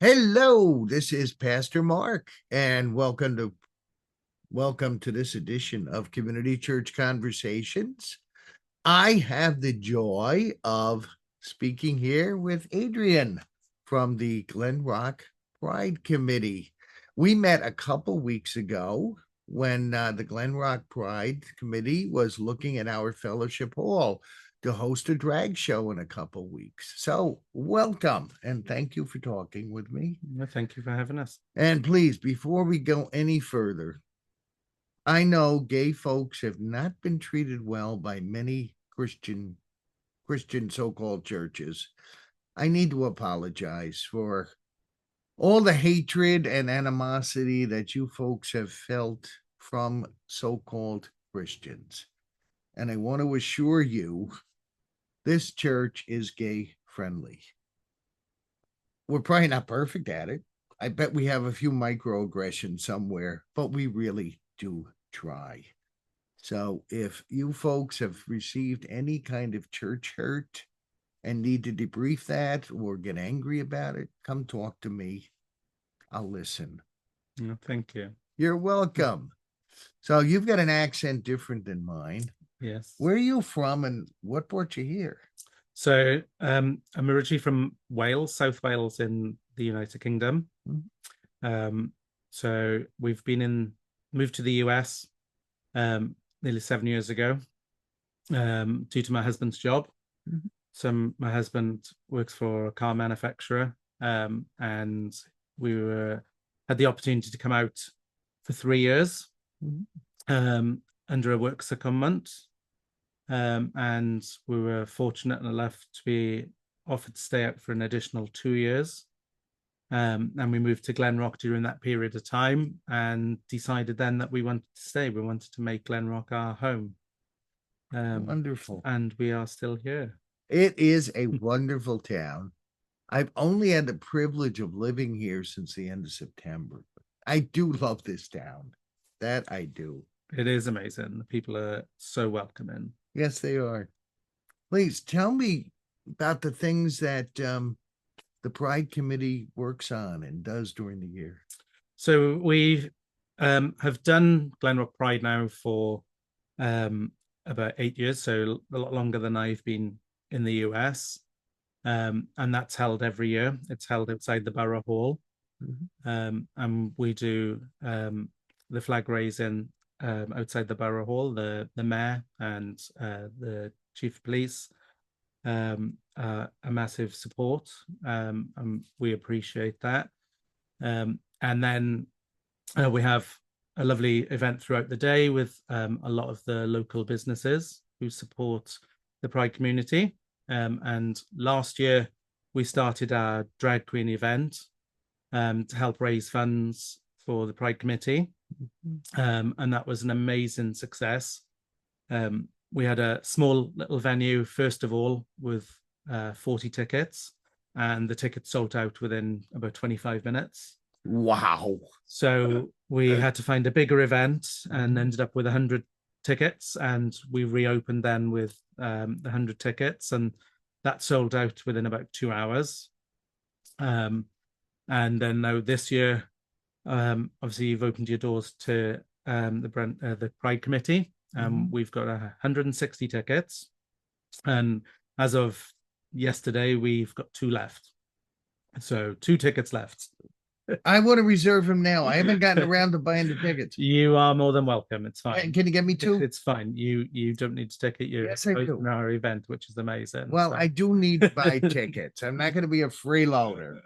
Hello, this is Pastor Mark, and welcome to this edition of Community Church Conversations. I have the joy of speaking here with Adrian from the Glen Rock Pride Committee. We met a couple weeks ago when the Glen Rock Pride Committee was looking at our fellowship hall to host a drag show in a couple weeks. So welcome and thank you for talking with me. Well, thank you for having us. And please, before we go any further, I know gay folks have not been treated well by many Christian so-called churches. I need to apologize for all the hatred and animosity that you folks have felt from so-called Christians. And I want to assure you, this church is gay friendly. We're probably not perfect at it. I bet we have a few microaggressions somewhere, but we really do try. So if you folks have received any kind of church hurt and need to debrief that or get angry about it, come talk to me. I'll listen. Well, thank you. You're welcome. So you've got an accent different than mine. Yes. Where are you from and what brought you here? So I'm originally from Wales, South Wales in the United Kingdom. So we've moved to the US nearly 7 years ago due to my husband's job. So my husband works for a car manufacturer, and we had the opportunity to come out for 3 years under a work secondment. And we were fortunate enough to be offered to stay out for an additional 2 years. And we moved to Glen Rock during that period of time and decided then that we wanted to stay. We wanted to make Glen Rock our home. Wonderful. And we are still here. It is a wonderful town. I've only had the privilege of living here since the end of September. I do love this town. That I do. It is amazing. The people are so welcoming. Yes, they are. Please tell me about the things that the Pride Committee works on and does during the year. So we have done Glen Rock Pride now for about 8 years, so a lot longer than I've been in the US. And that's held every year. It's held outside the Borough Hall. And we do the flag raising outside the Borough Hall. The mayor and the chief of police a massive support, and we appreciate that. And then we have a lovely event throughout the day with a lot of the local businesses who support the Pride community. And last year we started our drag queen event to help raise funds for the Pride committee. And that was an amazing success. We had a small little venue, first of all, with 40 tickets, and the tickets sold out within about 25 minutes. Wow. So we had to find a bigger event and ended up with 100 tickets, and we reopened then with the 100 tickets, and that sold out within about 2 hours. And then now this year, obviously you've opened your doors to the Pride Committee. We've got 160 tickets, and as of yesterday, we've got 2 left. So 2 tickets left. I want to reserve them now. I haven't gotten around to buying the tickets. You are more than welcome. It's fine. Can you get me 2? It's fine. You don't need to ticket. You're yes, I do. in our event, which is amazing. Well, so I do need to buy tickets. I'm not going to be a freeloader.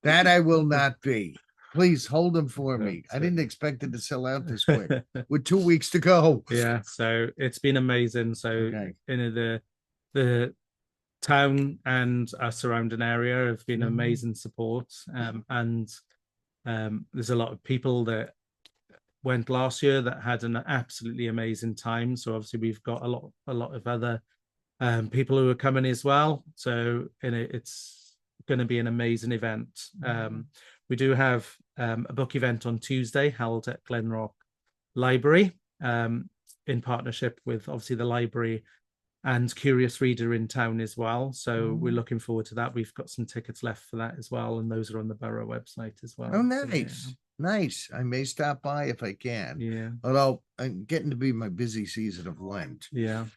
That I will not be. Please hold them for me. I didn't expect it to sell out this quick with 2 weeks to go. Yeah, so it's been amazing. So in the town and our surrounding area have been amazing support. And there's a lot of people that went last year that had an absolutely amazing time. So obviously we've got a lot of other people who are coming as well. So it's going to be an amazing event. We do have a book event on Tuesday held at Glen Rock Library in partnership with obviously the library and Curious Reader in town as well. So we're Mhm. looking forward to that. We've got some tickets left for that as well, and those are on the borough website as well. Oh, So, nice. Nice. I may stop by if I can. yeah, Although I'm getting to be my busy season of Lent. yeah,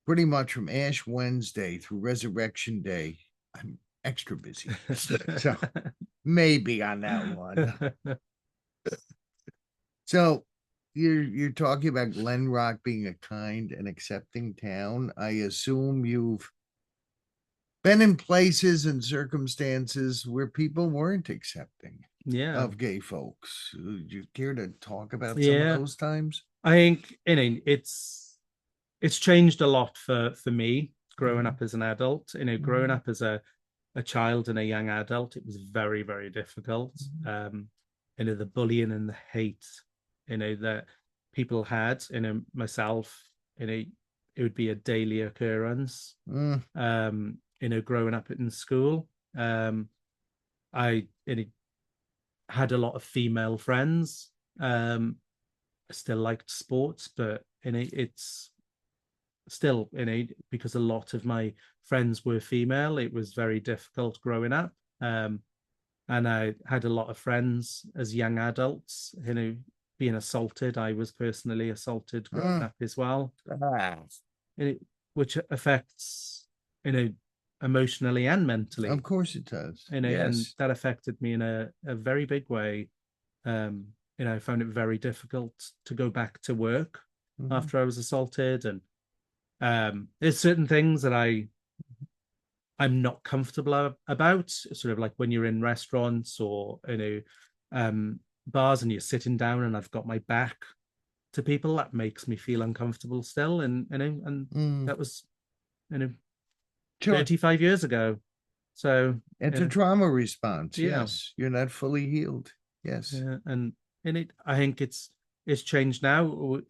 Pretty much from Ash Wednesday through Resurrection Day, I'm extra busy. So maybe on that one. So you're talking about Glen Rock being a kind and accepting town. I assume you've been in places and circumstances where people weren't accepting yeah, of gay folks. Would you care to talk about some of yeah. those times? I think it's changed a lot for me growing Mhm. up as an adult. Growing Mhm. up as a child and a young adult, it was very, very difficult. Mhm. The bullying and the hate, that people had, myself, it would be a daily occurrence. Mm, Growing up in school, I had a lot of female friends. I still liked sports, but it's still because a lot of my friends were female. It was very difficult growing up. And I had a lot of friends as young adults, being assaulted. I was personally assaulted growing mm, up as well, ah, it, which affects, you know, emotionally and of mentally, course it does. and Yes. that affected me in a very big way. I found it very difficult to go back to work Mhm. after I was assaulted. And there's certain things that I'm not comfortable about, sort of like when you're in restaurants or bars and you're sitting down and I've got my back to people. That makes me feel uncomfortable still, and Mm, that was you know sure. 35 years ago. So It's a trauma response. yeah, Yes. You're not fully healed. Yes. yeah, and I think it's changed now.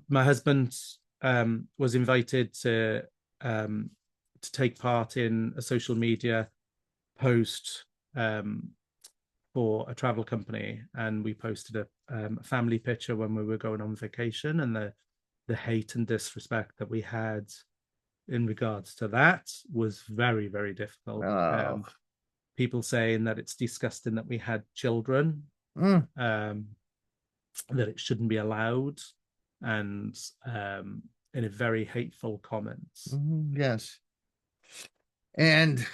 My husband was invited um, to take part in a social media post um, for a travel company, and we posted a family picture when we were going on vacation, and the hate and disrespect that we had in regards to that was very, very difficult. Oh. People saying that it's disgusting that we had children, Mm, um, that it shouldn't be allowed, and in a very hateful comments. yes. And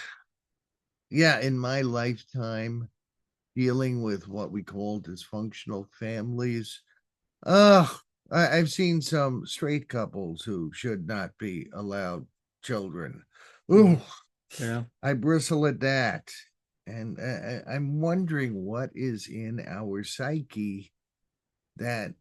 yeah, in my lifetime, dealing with what we call dysfunctional families, uh, I've seen some straight couples who should not be allowed children. Ooh, Yeah, I bristle at that. And I'm wondering what is in our psyche that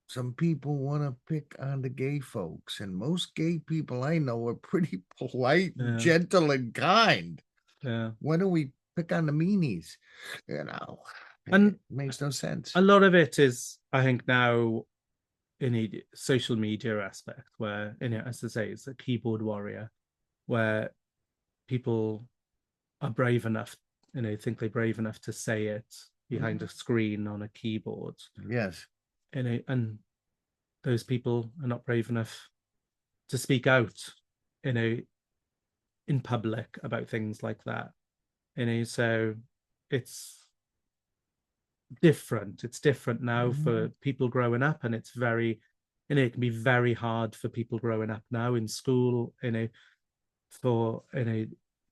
some people want to pick on the gay folks. And most gay people I know are pretty polite and yeah, gentle and kind. yeah. Why don't we pick on the meanies? You know, it And makes no sense. a lot of it is, I think, now in a social media aspect where, as I say, it's a keyboard warrior where people are brave enough, think they're brave enough to say it behind a screen on a keyboard. Yes. And those people are not brave enough to speak out, you know, in public about things like that. So it's different. It's different now for Mhm. people growing up, and it's very, it can be very hard for people growing up now in school, for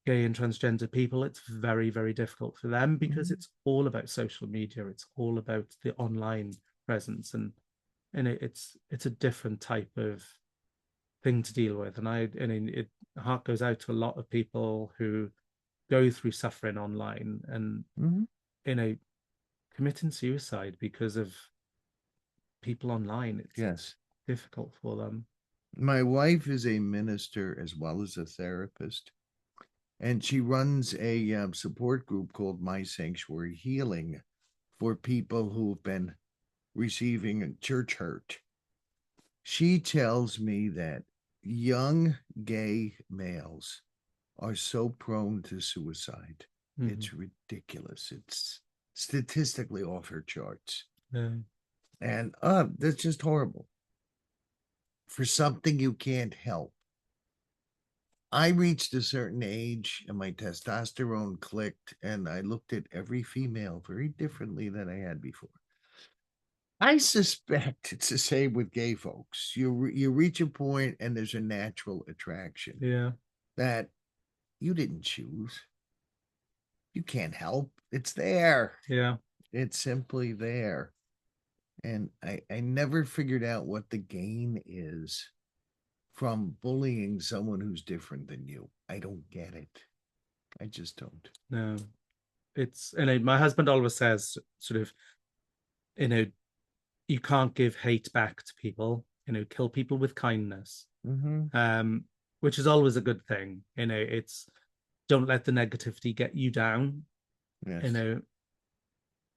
gay and transgender people. It's very, very difficult for them because Mhm. it's all about social media. It's all about the online presence, and it's a different type of thing to deal with. And heart goes out to a lot of people who go through suffering online and Mhm. you know committing suicide because of people online. It's Yes. difficult for them. My wife is a minister as well as a therapist, and she runs a support group called My Sanctuary Healing for people who've been receiving church hurt. She tells me that young gay males are so prone to suicide. Mm-hmm. It's ridiculous. It's statistically off her charts. Yeah. And that's just horrible. for something you can't help. I reached a certain age and my testosterone clicked, and I looked at every female very differently than I had before. I suspect it's the same with gay folks. You reach a point and there's a natural attraction Yeah. that you didn't choose. You can't help. It's there. Yeah. It's simply there. And I never figured out what the gain is from bullying someone who's different than you. I don't get it. I just don't. No. It's, my husband always says, sort of, you can't give hate back to people, kill people with kindness. Which is always a good thing. It's, don't let the negativity get you down. Yes.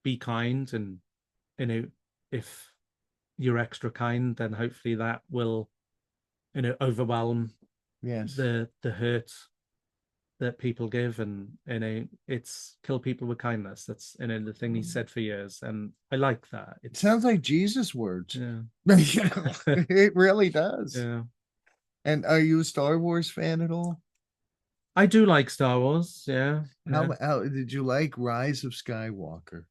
Be kind, and if you're extra kind, then hopefully that will overwhelm Yes. the hurt that people give, and it's kill people with kindness. That's the thing he said for years, and I like that. It sounds like Jesus words. Yeah. It really does. Yeah. And are you a Star Wars fan at all? I do like Star Wars. Yeah. How did you like Rise of Skywalker?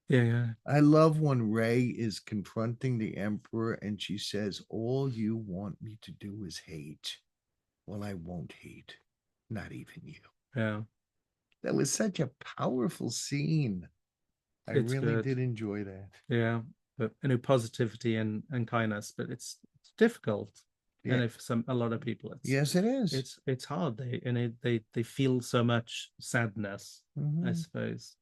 Yeah. Yeah. I love when Rey is confronting the Emperor and she says, "All you want me to do is hate." Well, I won't hate, not even you. Yeah. That was such a powerful scene. It's really good. did enjoy that. Yeah. But positivity and kindness, but it's difficult. Yeah. For a lot of people, Yes, it is. It's hard. They feel so much sadness, I suppose.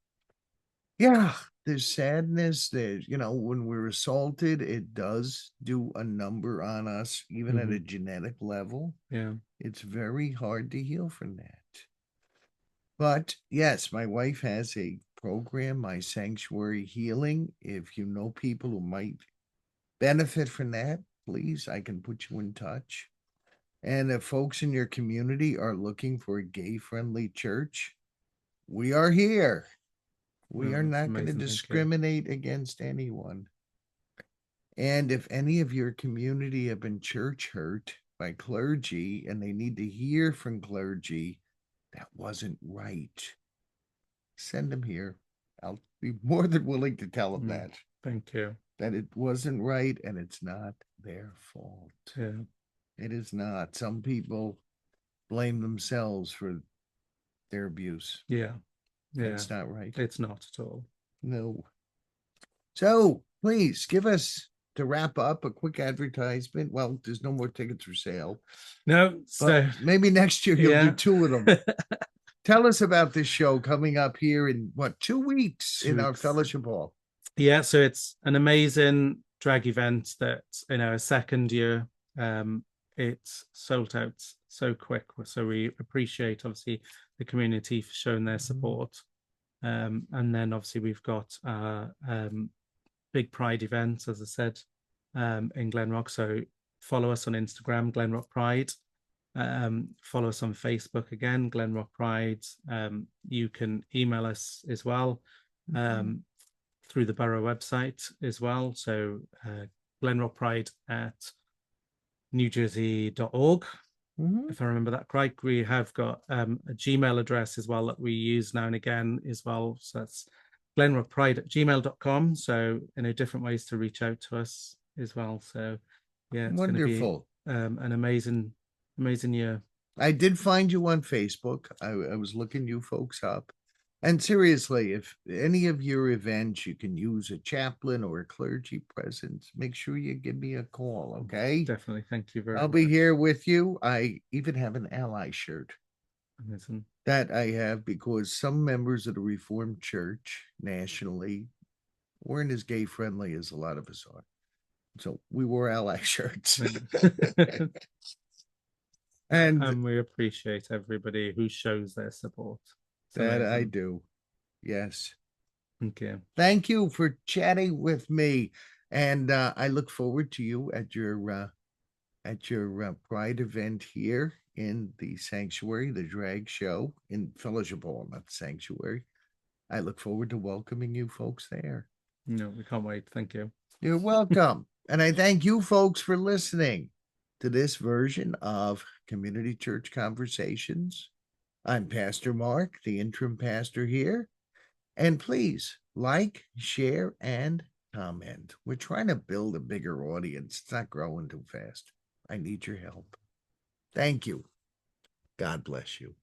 Yeah, there's sadness. There's, when we're assaulted, it does do a number on us, even at a genetic level. Yeah. It's very hard to heal from that. But yes, my wife has a program, My Sanctuary Healing. If you know people who might benefit from that, please, I can put you in touch. And if folks in your community are looking for a gay-friendly church, we are here. We are not going to discriminate against anyone. And if any of your community have been church hurt by clergy and they need to hear from clergy that wasn't right, send them here. I'll be more than willing to tell them that. Thank you. That it wasn't right and it's not their fault. Yeah. It is not. Some people blame themselves for their abuse. Yeah. Yeah. It's not right. It's not at all. No. So please give us, to wrap up, a quick advertisement. Well, there's no more tickets for sale. No, so maybe next year you'll do 2 of them. Tell us about this show coming up here in 2 weeks in our fellowship hall. Yeah, so it's an amazing drag event that a second year. It's sold out so quick, so we appreciate obviously the community for showing their support. And then obviously we've got our big Pride event, as I said, in Glen Rock. So follow us on Instagram, Glen Rock Pride. Follow us on Facebook again, Glen Rock Pride. You can email us as well through the borough website as well. So glenrockpride@newjersey.org. If I remember that correct. We have got a Gmail address as well that we use now and again as well. So that's glenrockpride@gmail.com. So different ways to reach out to us as well. So yeah, it's wonderful. Going to be an amazing year. I did find you on Facebook. I was looking you folks up. And seriously, if any of your events you can use a chaplain or a clergy presence, make sure you give me a call, okay? Definitely. Thank you very much. I'll be here with you. I even have an ally shirt. Amazing. That I have because some members of the Reformed Church nationally weren't as gay friendly as a lot of us are. So we wore ally shirts. And we appreciate everybody who shows their support. That I do. Yes. Thank you. Thank you for chatting with me. And I look forward to you at your Pride event here in the Sanctuary, the drag show in Fellowship Hall, not the Sanctuary. I look forward to welcoming you folks there. No, we can't wait. Thank you. You're welcome. And I thank you folks for listening. to this version of Community Church Conversations. I'm Pastor Mark, the interim pastor here. And please like, share, and comment. We're trying to build a bigger audience. It's not growing too fast. I need your help. Thank you. God bless you.